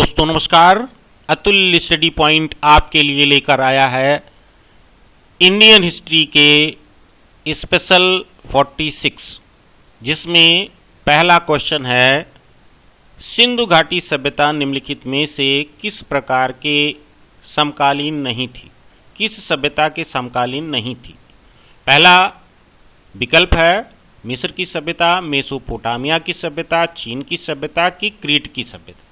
दोस्तों नमस्कार। Atul study point आपके लिए लेकर आया है इंडियन हिस्ट्री के स्पेशल 46, जिसमें पहला क्वेश्चन है सिंधु घाटी सभ्यता निम्नलिखित में से किस प्रकार के समकालीन नहीं थी, किस सभ्यता के समकालीन नहीं थी। पहला विकल्प है मिस्र की सभ्यता, मेसोपोटामिया की सभ्यता, चीन की सभ्यता की क्रीट की सभ्यता।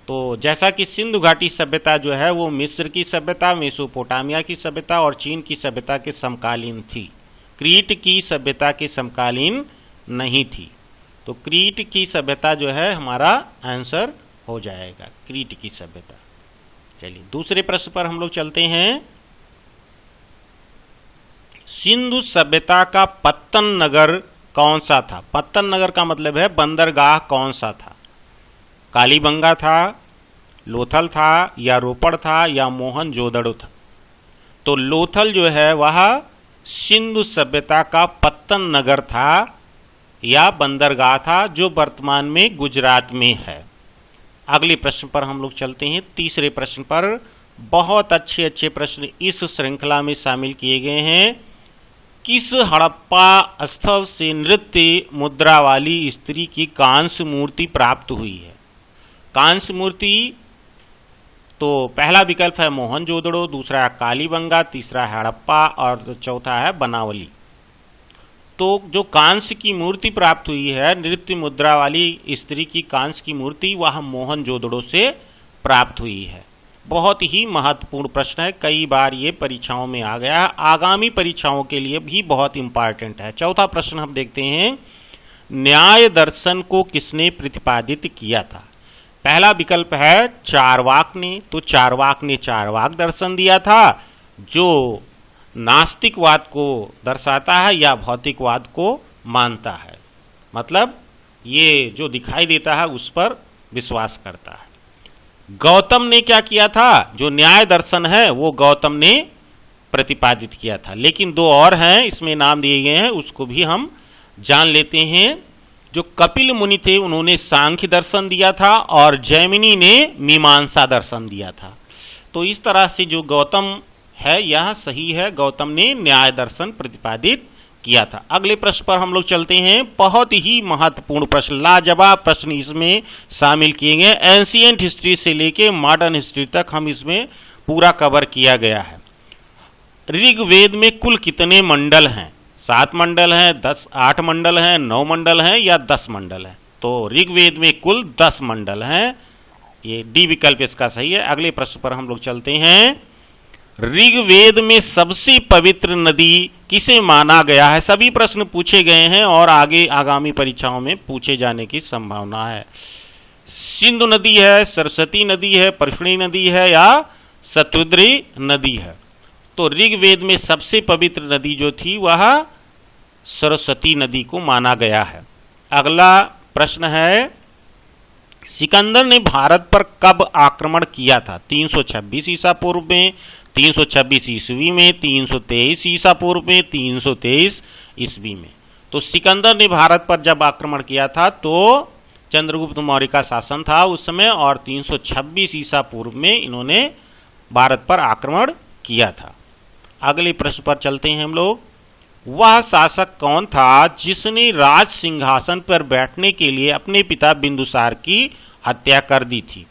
तो जैसा कि सिंधु घाटी सभ्यता जो है वो मिस्र की सभ्यता, मेसोपोटामिया की सभ्यता और चीन की सभ्यता के समकालीन थी, क्रीट की सभ्यता के समकालीन नहीं थी। तो क्रीट की सभ्यता जो है हमारा आंसर हो जाएगा, क्रीट की सभ्यता। चलिए दूसरे प्रश्न पर हम लोग चलते हैं। सिंधु सभ्यता का पत्तन नगर कौन सा था? पत्तन नगर का मतलब है बंदरगाह कौन सा था? कालीबंगा था, लोथल था या रोपड़ था या मोहनजोदड़ो था? तो लोथल जो है वह सिंधु सभ्यता का पत्तन नगर था या बंदरगाह था, जो वर्तमान में गुजरात में है। अगले प्रश्न पर हम लोग चलते हैं, तीसरे प्रश्न पर। बहुत अच्छे अच्छे प्रश्न इस श्रृंखला में शामिल किए गए हैं। किस हड़प्पा स्थल से नृत्य मुद्रा वाली स्त्री की कांस्य मूर्ति प्राप्त हुई है? कांस्य मूर्ति तो पहला विकल्प है मोहनजोदड़ो, दूसरा है कालीबंगा, तीसरा है हड़प्पा और चौथा है बनावली। तो जो कांस्य की मूर्ति प्राप्त हुई है, नृत्य मुद्रा वाली स्त्री की कांस्य की मूर्ति, वह मोहनजोदड़ो से प्राप्त हुई है। बहुत ही महत्वपूर्ण प्रश्न है, कई बार ये परीक्षाओं में आ गया है, आगामी परीक्षाओं के लिए भी बहुत इंपॉर्टेंट है। चौथा प्रश्न हम देखते हैं, न्याय दर्शन को किसने प्रतिपादित किया था? पहला विकल्प है चारवाक ने। तो चारवाक ने चारवाक दर्शन दिया था, जो नास्तिकवाद को दर्शाता है या भौतिकवाद को मानता है, मतलब ये जो दिखाई देता है उस पर विश्वास करता है। गौतम ने क्या किया था? जो न्याय दर्शन है वो गौतम ने प्रतिपादित किया था। लेकिन दो और हैं, इसमें नाम दिए गए हैं, उसको भी हम जान लेते हैं। जो कपिल मुनि थे उन्होंने सांख्य दर्शन दिया था और जैमिनी ने मीमांसा दर्शन दिया था। तो इस तरह से जो गौतम है यह सही है, गौतम ने न्याय दर्शन प्रतिपादित किया था। अगले प्रश्न पर हम लोग चलते हैं। बहुत ही महत्वपूर्ण प्रश्न, लाजवाब प्रश्न इसमें शामिल किए गए। एंशिएंट हिस्ट्री से लेके मॉडर्न हिस्ट्री तक हम इसमें पूरा कवर किया गया है। ऋग्वेद में कुल कितने मंडल हैं? 7 मंडल हैं, 8 मंडल हैं, 9 मंडल हैं या 10 मंडल हैं? तो ऋग्वेद में कुल 10 मंडल हैं, ये डी विकल्प इसका सही है। अगले प्रश्न पर हम लोग चलते हैं। ऋग्वेद में सबसे पवित्र नदी किसे माना गया है? सभी प्रश्न पूछे गए हैं और आगे आगामी परीक्षाओं में पूछे जाने की संभावना है। सिंधु नदी है, सरस्वती नदी है, परशुनी नदी है या शतद्री नदी है? तो ऋग्वेद में सबसे पवित्र नदी जो थी वह सरस्वती नदी को माना गया है। अगला प्रश्न है, सिकंदर ने भारत पर कब आक्रमण किया था? 326 ईसा पूर्व में, 326 ईस्वी में, 323 ईसा पूर्व में, 323 ईस्वी में। तो सिकंदर ने भारत पर जब आक्रमण किया था तो चंद्रगुप्त मौर्य का शासन था उस समय, और 326 ईसा पूर्व में इन्होंने भारत पर आक्रमण किया था। अगले प्रश्न पर चलते हैं हम लोग। वह शासक कौन था जिसने राज सिंहासन पर बैठने के लिए अपने पिता बिंदुसार की हत्या कर दी थी?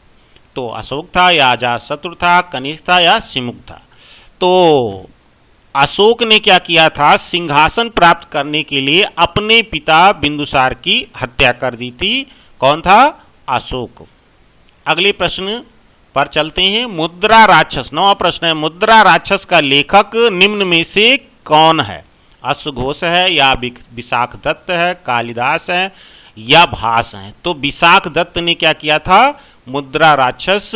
तो अशोक था या अजातशत्रु था, कनिष्क था या सिमुक था? तो अशोक ने क्या किया था? सिंहासन प्राप्त करने के लिए अपने पिता बिंदुसार की हत्या कर दी थी। कौन था? अशोक। अगले प्रश्न पर चलते हैं। मुद्रा राक्षस, 9वां प्रश्न है, मुद्रा राक्षस का लेखक निम्न में से कौन है? अश्वघोष है या विशाख दत्त है, कालिदास है या भास है? तो विशाख दत्त ने क्या किया था? मुद्रा राक्षस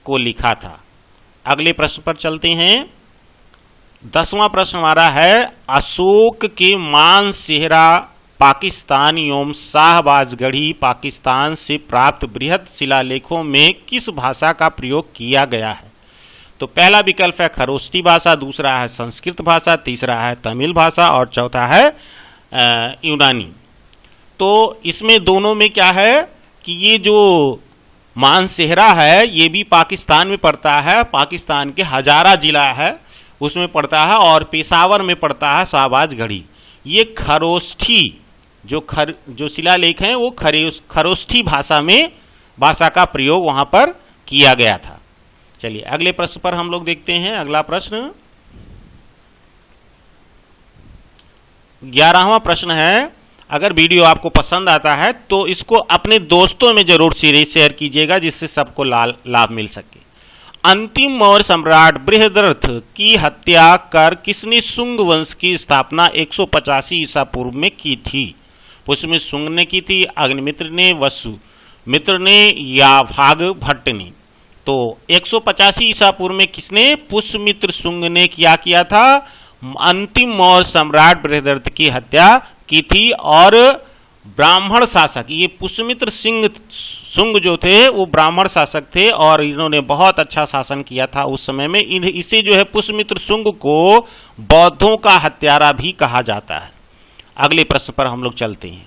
को लिखा था। अगले प्रश्न पर चलते हैं। 10वां प्रश्न हमारा है, अशोक के मानसेहरा पाकिस्तान एवं शाहबाजगढ़ी पाकिस्तान से प्राप्त बृहद शिलालेखों में किस भाषा का प्रयोग किया गया है? तो पहला विकल्प है खरोष्टी भाषा, दूसरा है संस्कृत भाषा, तीसरा है तमिल भाषा और चौथा है यूनानी। तो इसमें दोनों में क्या है कि ये जो मानसेहरा है, ये भी पाकिस्तान में पड़ता है, पाकिस्तान के हजारा जिला है उसमें पड़ता है, और पेशावर में पड़ता है शहबाज गढ़ी। ये खरोष्ठी जो शिलालेख हैं वो खरोष्ठी भाषा का प्रयोग वहां पर किया गया था। चलिए अगले प्रश्न पर हम लोग देखते हैं। अगला प्रश्न 11वां प्रश्न है। अगर वीडियो आपको पसंद आता है तो इसको अपने दोस्तों में जरूर शेयर कीजिएगा जिससे सबको लाभ मिल सके। अंतिम मौर्य सम्राट बृहद्रथ की हत्या कर किसने शुंग वंश की स्थापना 185 ईसा पूर्व में की थी? पुष्यमित्र शुंग ने की थी, अग्निमित्र ने, वसुमित्र ने या भागभट्ट ने? तो 185 ईसा पूर्व में किसने? पुष्यमित्र शुंग ने क्या किया था? अंतिम मौर्य सम्राट बृहद्रथ की हत्या की थी। और ब्राह्मण शासक, ये पुष्यमित्र शुंग जो थे वो ब्राह्मण शासक थे और इन्होंने बहुत अच्छा शासन किया था उस समय में। इसे जो है पुष्यमित्र शुंग को बौद्धों का हत्यारा भी कहा जाता है। अगले प्रश्न पर हम लोग चलते हैं।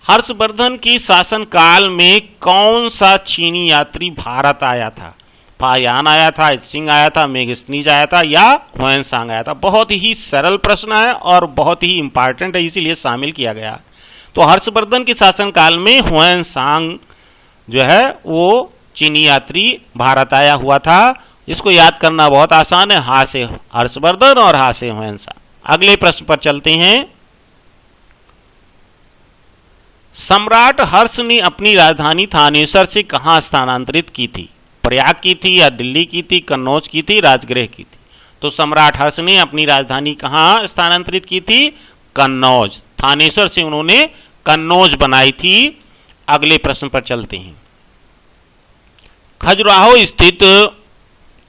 हर्षवर्धन के शासन काल में कौन सा चीनी यात्री भारत आया था? फाहियान आया था, सिंह आया था, मेगस्थनीज आया था या हुएनसांग आया था? बहुत ही सरल प्रश्न है और बहुत ही इंपॉर्टेंट है, इसीलिए शामिल किया गया। तो हर्षवर्धन के शासन काल में हुएनसांग जो है वो चीनी यात्री भारत आया हुआ था। इसको याद करना बहुत आसान है, हा से हर्षवर्धन और हा से हुएनसांग। अगले प्रश्न पर चलते हैं। सम्राट हर्ष ने अपनी राजधानी थानेसर से कहां स्थानांतरित की थी? प्रयाग की थी या दिल्ली की थी, कन्नौज की थी, राजगृह की थी? तो सम्राट हर्ष ने अपनी राजधानी कहां स्थानांतरित की थी? कन्नौज। थानेसर से उन्होंने कन्नौज बनाई थी। अगले प्रश्न पर चलते हैं। खजुराहो स्थित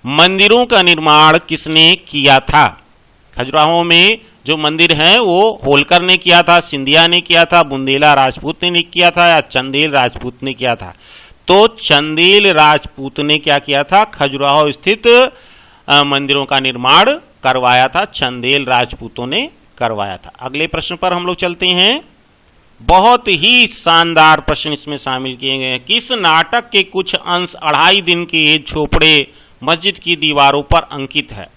मंदिरों का निर्माण किसने किया था? खजुराहो में जो मंदिर हैं वो होलकर ने किया था, सिंधिया ने किया था, बुंदेला राजपूत ने किया था या चंदेल राजपूत ने किया था? तो चंदेल राजपूत ने क्या किया था? खजुराहो स्थित मंदिरों का निर्माण करवाया था, चंदेल राजपूतों ने करवाया था। अगले प्रश्न पर हम लोग चलते हैं। बहुत ही शानदार प्रश्न इसमें शामिल किए गए हैं। किस नाटक के कुछ अंश 2.5 दिन के झोपड़े मस्जिद की दीवारों पर अंकित है?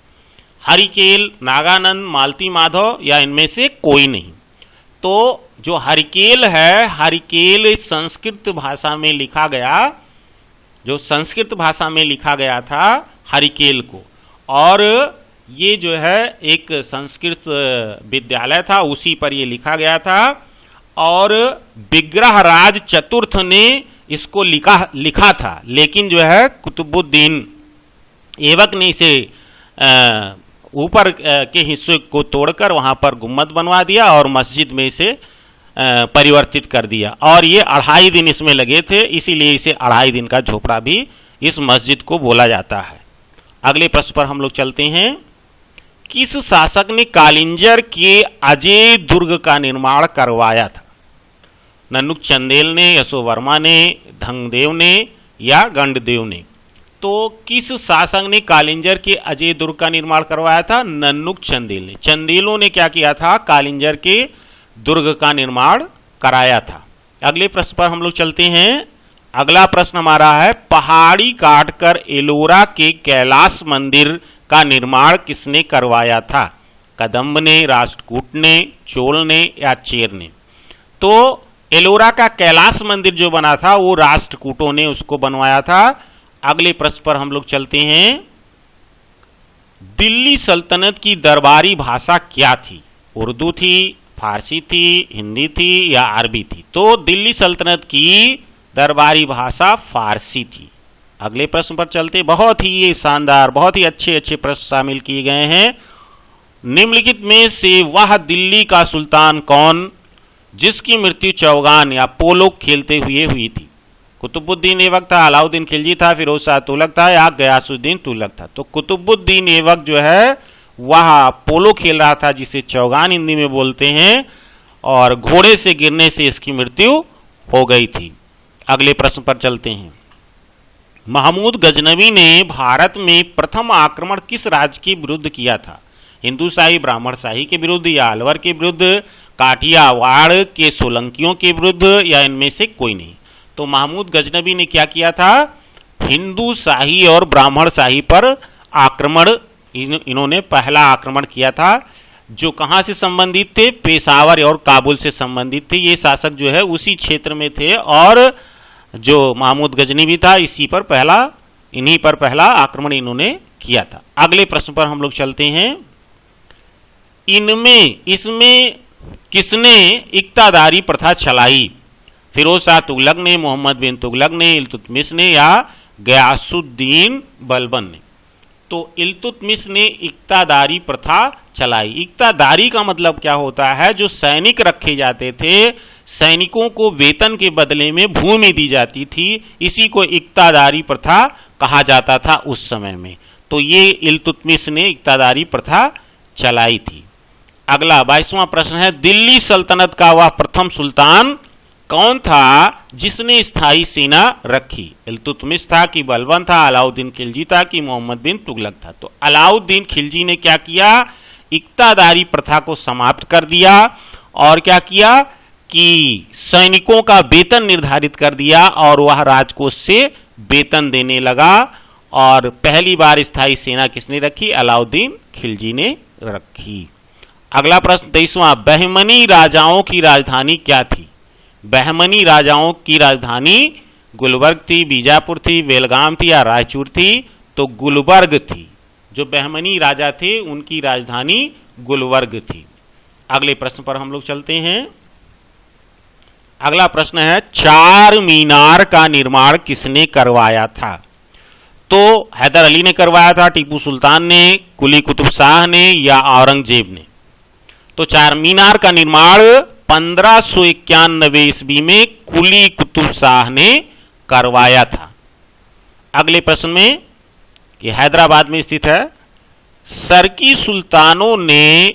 हरिकेल, नागानंद, मालती माधव या इनमें से कोई नहीं? तो जो हरिकेल है, हरिकेल संस्कृत भाषा में लिखा गया, जो संस्कृत भाषा में लिखा गया था हरिकेल को, और ये जो है एक संस्कृत विद्यालय था उसी पर ये लिखा गया था। और विग्रहराज चतुर्थ ने इसको लिखा था, लेकिन जो है कुतुबुद्दीन ऐबक ने इसे ऊपर के हिस्से को तोड़कर वहां पर गुम्मद बनवा दिया और मस्जिद में इसे परिवर्तित कर दिया। और ये 2.5 दिन इसमें लगे थे, इसीलिए इसे 2.5 दिन का झोपड़ा भी इस मस्जिद को बोला जाता है। अगले प्रश्न पर हम लोग चलते हैं। किस शासक ने कालिंजर के अजय दुर्ग का निर्माण करवाया था? नन्नुक चंदेल ने, यशोवर्मा ने, धंगदेव ने या गंडदेव ने? तो किस शासक ने कालिंजर के अजय दुर्ग का निर्माण करवाया था? नन्नुक चंदेल ने। चंदेलों ने क्या किया था? कालिंजर के दुर्ग का निर्माण कराया था। अगले प्रश्न पर हम लोग चलते हैं। अगला प्रश्न हमारा है, पहाड़ी काटकर एलोरा के कैलाश मंदिर का निर्माण किसने करवाया था? कदम्ब ने, राष्ट्रकूट ने, चोल ने या चेर ने? तो एलोरा का कैलाश मंदिर जो बना था वो राष्ट्रकूटों ने उसको बनवाया था। अगले प्रश्न पर हम लोग चलते हैं। दिल्ली सल्तनत की दरबारी भाषा क्या थी? उर्दू थी, फारसी थी, हिंदी थी या अरबी थी? तो दिल्ली सल्तनत की दरबारी भाषा फारसी थी। अगले प्रश्न पर चलते। बहुत ही शानदार, बहुत ही अच्छे प्रश्न शामिल किए गए हैं। निम्नलिखित में से वह दिल्ली का सुल्तान कौन जिसकी मृत्यु चौगान या पोलो खेलते हुए हुई थी? कुतुबुद्दीन ऐबक था, अलाउद्दीन खिलजी था, फिरोज शाह तुगलक था या गयासुद्दीन तुगलक था? तो कुतुबुद्दीन ऐबक जो है वह पोलो खेल रहा था, जिसे चौगान हिंदी में बोलते हैं, और घोड़े से गिरने से इसकी मृत्यु हो गई थी। अगले प्रश्न पर चलते हैं। महमूद गजनवी ने भारत में प्रथम आक्रमण किस राज्य के विरुद्ध किया था? हिंदू शाही, ब्राह्मण शाही के विरुद्ध या अलवर के विरुद्ध, काठियावाड़ के सोलंकियों के विरुद्ध या इनमें से कोई नहीं? तो महमूद गजनबी ने क्या किया था, हिंदू शाही और ब्राह्मण शाही पर आक्रमण, इन्होंने पहला आक्रमण किया था, जो कहां से संबंधित थे, पेशावर और काबुल से संबंधित थे। ये शासक जो है उसी क्षेत्र में थे और जो महमूद गजनबी था इन्हीं पर पहला आक्रमण इन्होंने किया था। अगले प्रश्न पर हम लोग चलते हैं। इसमें किसने इक्तादारी प्रथा चलाई, फिरोज शाह तुगलक ने, मोहम्मद बिन तुगलक ने, इल्तुतमिश ने या गयासुद्दीन बलबन ने। तो इल्तुतमिश ने इक्तादारी प्रथा चलाई। इक्तादारी का मतलब क्या होता है, जो सैनिक रखे जाते थे, सैनिकों को वेतन के बदले में भूमि दी जाती थी, इसी को इक्तादारी प्रथा कहा जाता था उस समय में। तो ये इल्तुतमिश ने इक्तादारी प्रथा चलाई थी। अगला 22वां प्रश्न है, दिल्ली सल्तनत का वह प्रथम सुल्तान कौन था जिसने स्थायी सेना रखी, इल्तुतमिश था कि बलबन था, अलाउद्दीन खिलजी था कि मोहम्मद बिन तुगलक था। तो अलाउद्दीन खिलजी ने क्या किया, इक्तादारी प्रथा को समाप्त कर दिया और क्या किया कि सैनिकों का वेतन निर्धारित कर दिया और वह राजकोष से वेतन देने लगा। और पहली बार स्थायी सेना किसने रखी, अलाउद्दीन खिलजी ने रखी। अगला प्रश्न 23वां, बहमनी राजाओं की राजधानी क्या थी। बहमनी राजाओं की राजधानी गुलबर्ग थी, बीजापुर थी, बेलगाम थी या रायचूर थी। तो गुलबर्ग थी। जो बहमनी राजा थे उनकी राजधानी गुलबर्ग थी। अगले प्रश्न पर हम लोग चलते हैं। अगला प्रश्न है, चार मीनार का निर्माण किसने करवाया था। तो हैदर अली ने करवाया था, टीपू सुल्तान ने, कुली कुतुब शाह ने या औरंगजेब ने। तो चार मीनार का निर्माण 1591 ईस्वी में कुली कुतुब शाह ने करवाया था। अगले प्रश्न में, कि हैदराबाद में स्थित है, सरकी सुल्तानों ने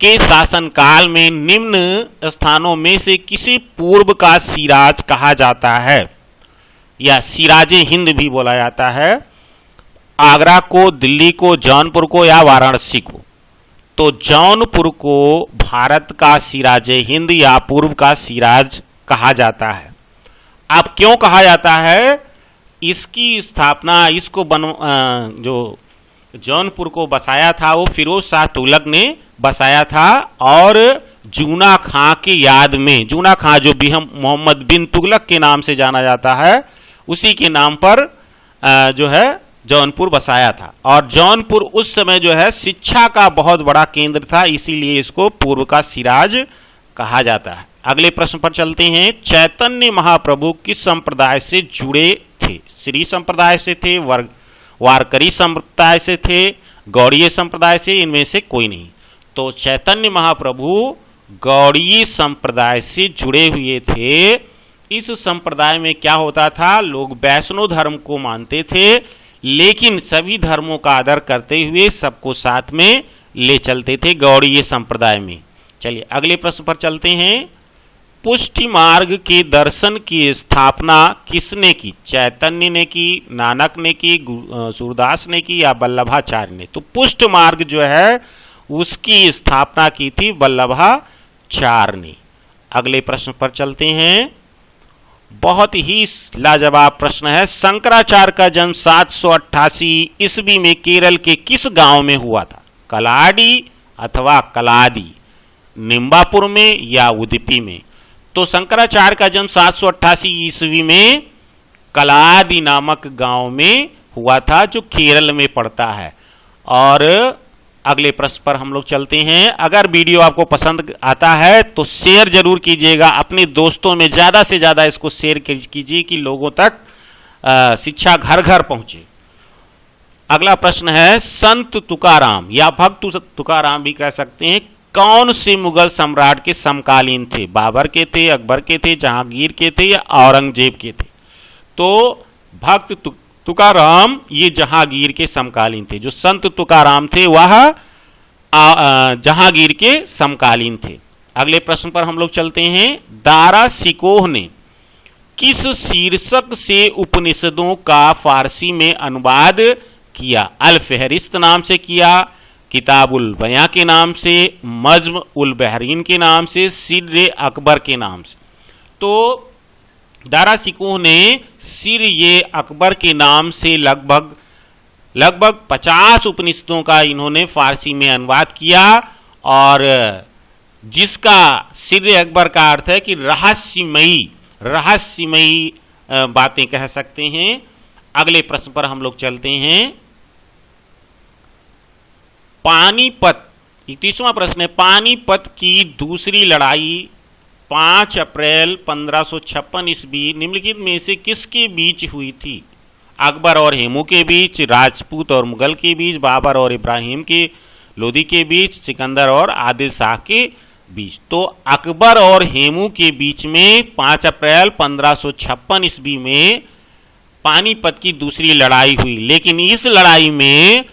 के शासनकाल में निम्न स्थानों में से किसे पूर्व का सिराज कहा जाता है या सिराजे हिंद भी बोला जाता है। आगरा को, दिल्ली को, जौनपुर को या वाराणसी को। तो जौनपुर को भारत का सिराजे हिंद या पूर्व का सिराज कहा जाता है। अब क्यों कहा जाता है, इसकी स्थापना, जो जौनपुर को बसाया था वो फिरोज शाह तुगलक ने बसाया था और जूना खां की याद में, जूना खां जो भी हम मोहम्मद बिन तुगलक के नाम से जाना जाता है, उसी के नाम पर जो है जौनपुर बसाया था। और जौनपुर उस समय जो है शिक्षा का बहुत बड़ा केंद्र था, इसीलिए इसको पूर्व का सिराज कहा जाता है। अगले प्रश्न पर चलते हैं। चैतन्य महाप्रभु किस संप्रदाय से जुड़े थे। श्री संप्रदाय से थे, वारकरी संप्रदाय से थे, गौड़ीय संप्रदाय से, इनमें से कोई नहीं। तो चैतन्य महाप्रभु गौड़ीय संप्रदाय से जुड़े हुए थे। इस संप्रदाय में क्या होता था, लोग वैष्णव धर्म को मानते थे, लेकिन सभी धर्मों का आदर करते हुए सबको साथ में ले चलते थे गौड़ीय संप्रदाय में। चलिए अगले प्रश्न पर चलते हैं। पुष्टि मार्ग के दर्शन की स्थापना किसने की, चैतन्य ने की, नानक ने की, सूरदास ने की या वल्लभाचार्य ने। तो पुष्ट मार्ग जो है उसकी स्थापना की थी वल्लभाचार्य ने। अगले प्रश्न पर चलते हैं। बहुत ही लाजवाब प्रश्न है। शंकराचार्य का जन्म 788 ईस्वी में केरल के किस गांव में हुआ था, कलाडी अथवा कलादी, निम्बापुर में या उदुपी में। तो शंकराचार्य का जन्म 788 ईस्वी में कलादी नामक गांव में हुआ था, जो केरल में पड़ता है। और अगले प्रश्न पर हम लोग चलते हैं। अगर वीडियो आपको पसंद आता है तो शेयर जरूर कीजिएगा, अपने दोस्तों में ज्यादा से ज्यादा इसको शेयर कीजिए कि लोगों तक शिक्षा घर घर पहुंचे। अगला प्रश्न है, संत तुकाराम या भक्त तुकाराम भी कह सकते हैं, कौन से मुगल सम्राट के समकालीन थे, बाबर के थे, अकबर के थे, जहांगीर के थे या औरंगजेब के थे। तो भक्त तुकाराम ये जहांगीर के समकालीन थे। जो संत तुकाराम थे वह जहांगीर के समकालीन थे। अगले प्रश्न पर हम लोग चलते हैं। दारा शिकोह ने किस शीर्षक से उपनिषदों का फारसी में अनुवाद किया, अल फहरिस्त नाम से किया, किताबुल बयां के नाम से, मज्म उल बहरीन के नाम से, सिर्र अकबर के नाम से। तो दारा शिकोह ने सिर ये अकबर के नाम से लगभग 50 उपनिषदों का इन्होंने फारसी में अनुवाद किया, और जिसका सिर अकबर का अर्थ है कि रहस्यमयी बातें कह सकते हैं। अगले प्रश्न पर हम लोग चलते हैं। पानीपत, 31वां प्रश्न है, पानीपत की दूसरी लड़ाई 5 अप्रैल 1556 ईस्वी निम्नलिखित में से किसके बीच हुई थी? अकबर और हेमू के बीच, राजपूत और मुगल के बीच, बाबर और इब्राहिम के लोदी के बीच, सिकंदर और आदिल शाह के बीच। तो अकबर और हेमू के बीच में 5 अप्रैल 1556 ईस्वी में पानीपत की दूसरी लड़ाई हुई। लेकिन इस लड़ाई में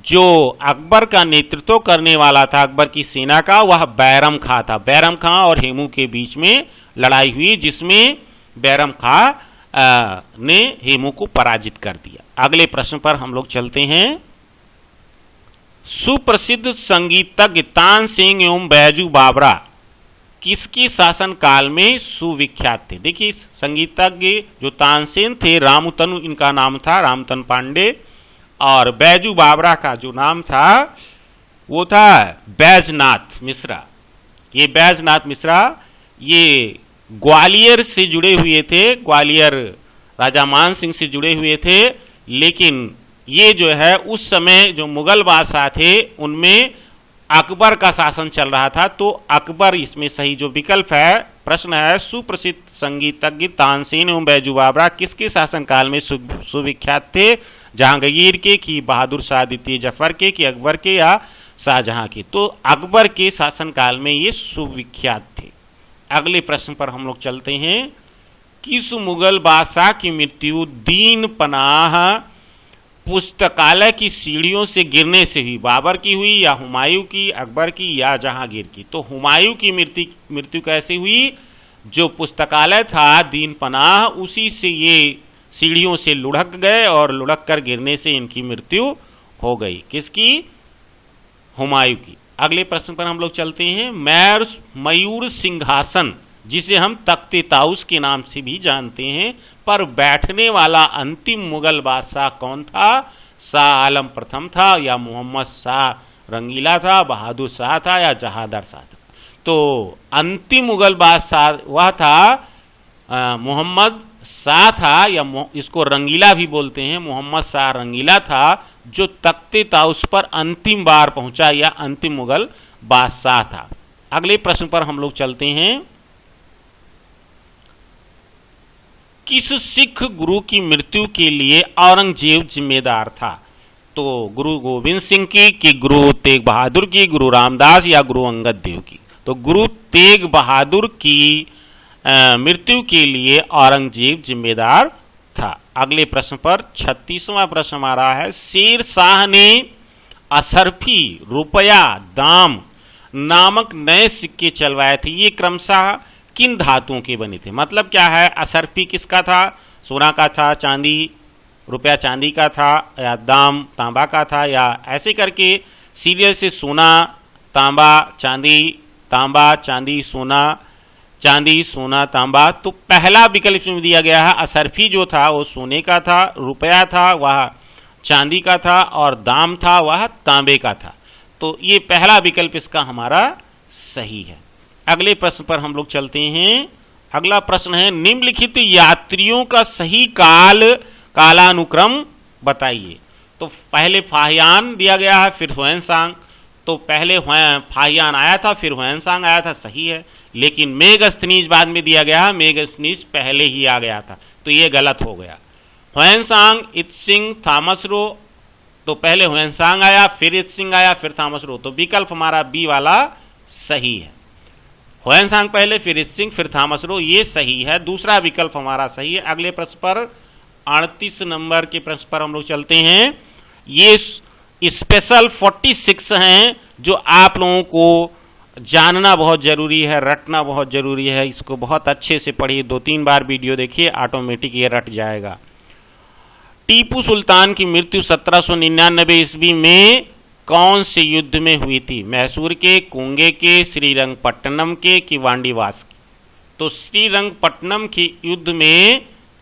जो अकबर का नेतृत्व करने वाला था अकबर की सेना का, वह बैरम खां था। बैरम खां और हेमू के बीच में लड़ाई हुई, जिसमें बैरम खां ने हेमू को पराजित कर दिया। अगले प्रश्न पर हम लोग चलते हैं। सुप्रसिद्ध संगीतज्ञ तानसेन एवं बैजू बावरा किसके शासन काल में सुविख्यात थे? देखिए, संगीतज्ञ जो तानसेन थे, रामतनु इनका नाम था, रामतन पांडे, और बैजू बावरा का जो नाम था वो था बैजनाथ मिश्रा। ये बैजनाथ मिश्रा ये ग्वालियर से जुड़े हुए थे, ग्वालियर राजा मान सिंह से जुड़े हुए थे। लेकिन ये जो है उस समय जो मुगल बादशाह थे उनमें अकबर का शासन चल रहा था, तो अकबर इसमें सही जो विकल्प है। प्रश्न है, सुप्रसिद्ध संगीतज्ञ तानसेन एवं बैजू बावरा किसके शासनकाल में सुविख्यात थे? जहांगीर के, कि बहादुर शाह द्वितीय जफर के, कि अकबर के, या शाहजहां के? तो अकबर के शासनकाल में ये सुविख्यात थे। अगले प्रश्न पर हम लोग चलते हैं। किस मुगल बादशाह की मृत्यु दीन पनाह पुस्तकालय की सीढ़ियों से गिरने से हुई? बाबर की हुई, या हुमायूं की, अकबर की, या जहांगीर की? तो हुमायूं की मृत्यु कैसे हुई? जो पुस्तकालय था दीन पनाह, उसी से ये सीढ़ियों से लुढ़क गए और लुढ़क कर गिरने से इनकी मृत्यु हो गई। किसकी? हुमायूं की। अगले प्रश्न पर हम लोग चलते हैं। मयूर सिंहासन, जिसे हम तख्ते ताउस के नाम से भी जानते हैं, पर बैठने वाला अंतिम मुगल बादशाह कौन था? शाह आलम प्रथम था, या मोहम्मद शाह रंगीला था, बहादुर शाह था, या जहादर शाह था? तो अंतिम मुगल बादशाह वह था मोहम्मद शाह था, या इसको रंगीला भी बोलते हैं, मोहम्मद शाह रंगीला था, जो तख्ते ताउस पर अंतिम बार पहुंचा, या अंतिम मुगल बादशाह था। अगले प्रश्न पर हम लोग चलते हैं। किस सिख गुरु की मृत्यु के लिए औरंगजेब जिम्मेदार था? तो गुरु गोविंद सिंह की, कि गुरु तेग बहादुर की, गुरु रामदास, या गुरु अंगद देव की? तो गुरु तेग बहादुर की मृत्यु के लिए औरंगजेब जिम्मेदार था। अगले प्रश्न पर 36वां प्रश्न हमारा है। शेर शाह ने असरफी, रुपया, दाम नामक नए सिक्के चलवाए थे। ये क्रमशः किन धातुओं के बने थे? मतलब क्या है? असरफी किसका था? सोना का था, चांदी, रुपया चांदी का था, या दाम तांबा का था, या ऐसे करके सीरियल से सोना, तांबा, चांदी, तांबा, चांदी, सोना, चांदी, सोना, तांबा। तो पहला विकल्प इसमें दिया गया है, असरफी जो था वो सोने का था, रुपया था वह चांदी का था, और दाम था वह तांबे का था। तो ये पहला विकल्प इसका हमारा सही है। अगले प्रश्न पर हम लोग चलते हैं। अगला प्रश्न है, निम्नलिखित यात्रियों का सही कालानुक्रम बताइए। तो पहले फाहियान दिया गया है, फिर हुएनसांग। तो पहले फाहियान आया था, फिर हुएनसांग आया था, सही है। लेकिन मेगस्थनीज बाद में दिया गया है, मेगस्थनीज पहले ही आ गया था, तो ये गलत हो गया। हुएनसांग, इत्सिंग, थॉमस रो, तो पहले हुएनसांग आया, फिर इत्सिंग आया, फिर थॉमस रो। तो विकल्प हमारा बी वाला सही है। हुएनसांग पहले, फिर इत्सिंग, फिर थॉमस रो, ये सही है। दूसरा विकल्प हमारा सही है। अगले प्रश्न पर 38 नंबर के प्रश्न पर हम लोग चलते हैं। ये स्पेशल 46 हैं जो आप लोगों को जानना बहुत जरूरी है, रटना बहुत जरूरी है। इसको बहुत अच्छे से पढ़िए, 2-3 बार वीडियो देखिए, ऑटोमेटिक ये रट जाएगा। टीपू सुल्तान की मृत्यु 1799 ईस्वी में कौन से युद्ध में हुई थी? मैसूर के, कुंगे के, श्रीरंगपट्टनम के, कि वांडीवास के? तो श्रीरंगपट्टनम के युद्ध में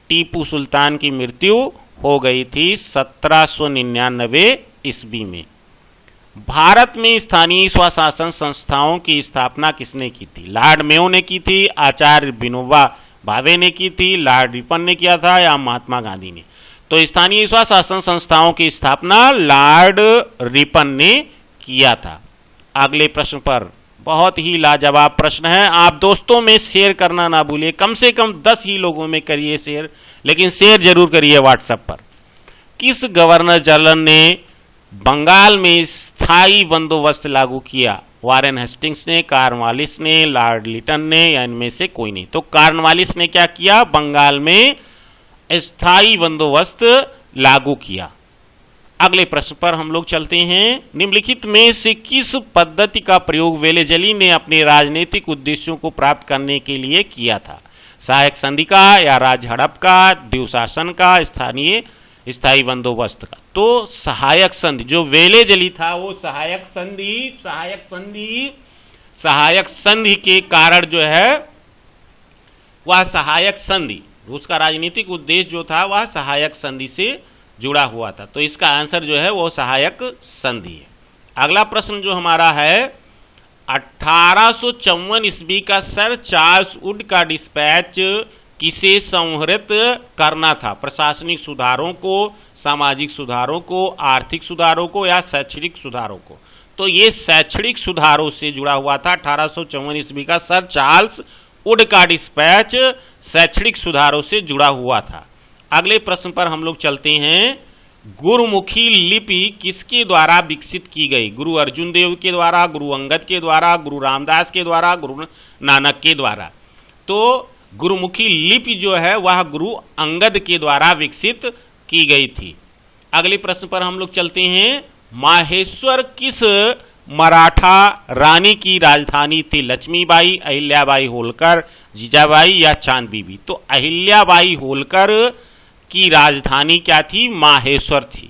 टीपू सुल्तान की मृत्यु हो गई थी 1799 ईस्वी में। भारत में स्थानीय स्वशासन संस्थाओं की स्थापना किसने की थी? लॉर्ड मेयो ने की थी, आचार्य विनोबा भावे ने की थी, लॉर्ड रिपन ने किया था या महात्मा गांधी ने? तो स्थानीय स्वशासन संस्थाओं की स्थापना लॉर्ड रिपन ने किया था। अगले प्रश्न पर बहुत ही लाजवाब प्रश्न है, आप दोस्तों में शेयर करना ना भूलिए, कम से कम 10 ही लोगों में करिए शेयर, लेकिन शेयर जरूर करिए व्हाट्सएप पर। किस गवर्नर जनरल ने बंगाल में स्थायी बंदोबस्त लागू किया? वारेन हेस्टिंग्स ने, कॉर्नवालिस ने, लॉर्ड लिटन ने या इनमें से कोई नहीं? तो कॉर्नवालिस ने क्या किया? बंगाल में स्थायी बंदोबस्त लागू किया। अगले प्रश्न पर हम लोग चलते हैं। निम्नलिखित में से किस पद्धति का प्रयोग वेलेजली ने अपने राजनीतिक उद्देश्यों को प्राप्त करने के लिए किया था? सहायक संधि का या राज हड़प का, द्विशासन का, स्थायी बंदोबस्त का? तो सहायक संधि, जो वेलेजली था वो सहायक संधि के कारण जो है वह सहायक संधि, उसका राजनीतिक उद्देश्य जो था वह सहायक संधि से जुड़ा हुआ था। तो इसका आंसर जो है वो सहायक संधि है। अगला प्रश्न जो हमारा है, 1854 ईस्वी का सर चार्ल्स वुड का डिस्पैच किसे संहृत करना था? प्रशासनिक सुधारों को, सामाजिक सुधारों को, आर्थिक सुधारों को या शैक्षणिक सुधारों को? तो ये शैक्षणिक सुधारों से जुड़ा हुआ था। 1854 ईस्वी का सर चार्ल्स वुड का डिस्पैच शैक्षणिक सुधारों से जुड़ा हुआ था। अगले प्रश्न पर हम लोग चलते हैं। गुरुमुखी लिपि किसके द्वारा विकसित की गई? गुरु अर्जुन देव के द्वारा, गुरु अंगद के द्वारा, गुरु रामदास के द्वारा, गुरु नानक के द्वारा? तो गुरुमुखी लिपि जो है वह गुरु अंगद के द्वारा विकसित की गई थी। अगले प्रश्न पर हम लोग चलते हैं। माहेश्वर किस मराठा रानी की राजधानी थी? लक्ष्मीबाई, अहिल्याबाई होलकर, जीजाबाई या चांद बीबी? तो अहिल्याबाई होलकर की राजधानी क्या थी? माहेश्वर थी।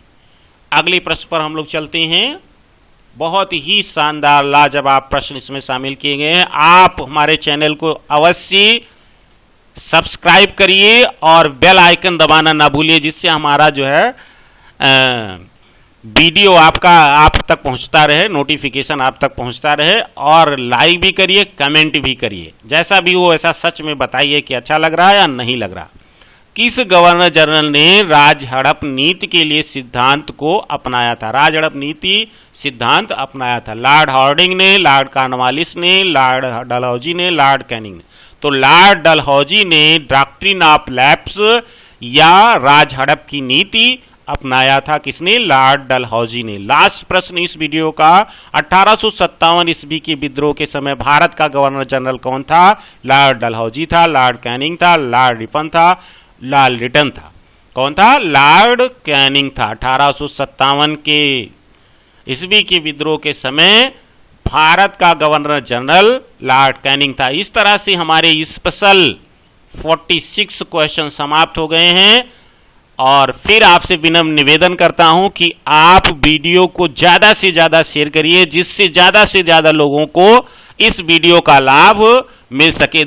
अगले प्रश्न पर हम लोग चलते हैं। बहुत ही शानदार लाजवाब प्रश्न इसमें शामिल किए गए हैं। आप हमारे चैनल को अवश्य सब्सक्राइब करिए और बेल आइकन दबाना ना भूलिए, जिससे हमारा जो है वीडियो आप तक पहुंचता रहे, नोटिफिकेशन आप तक पहुंचता रहे। और लाइक भी करिए, कमेंट भी करिए, जैसा भी हो ऐसा सच में बताइए कि अच्छा लग रहा है या नहीं लग रहा। किस गवर्नर जनरल ने राज हड़प नीति के लिए सिद्धांत को अपनाया था? राज हड़प नीति सिद्धांत अपनाया था लॉर्ड हार्डिंग ने, लॉर्ड कॉर्नवालिस ने, लॉर्ड डलहौजी ने, लॉर्ड कैनिंग ने? तो लॉर्ड डलहौजी ने डॉक्ट्रिन ऑफ लैप्स या राज हड़प की नीति अपनाया था। किसने? लॉर्ड डलहौजी ने। लास्ट प्रश्न इस वीडियो का, 1857 ईस्वी के विद्रोह के समय भारत का गवर्नर जनरल कौन था? लॉर्ड डलहौजी था, लॉर्ड कैनिंग था, लॉर्ड रिपन था, लॉर्ड लिटन था? कौन था? लॉर्ड कैनिंग था। 1857 के ईस्वी के विद्रोह के समय भारत का गवर्नर जनरल लॉर्ड कैनिंग था। इस तरह से हमारे स्पेशल 46 क्वेश्चन समाप्त हो गए हैं। और फिर आपसे विनम्र निवेदन करता हूं कि आप वीडियो को ज्यादा से ज्यादा शेयर करिए, जिससे ज्यादा से ज्यादा लोगों को इस वीडियो का लाभ मिल सके।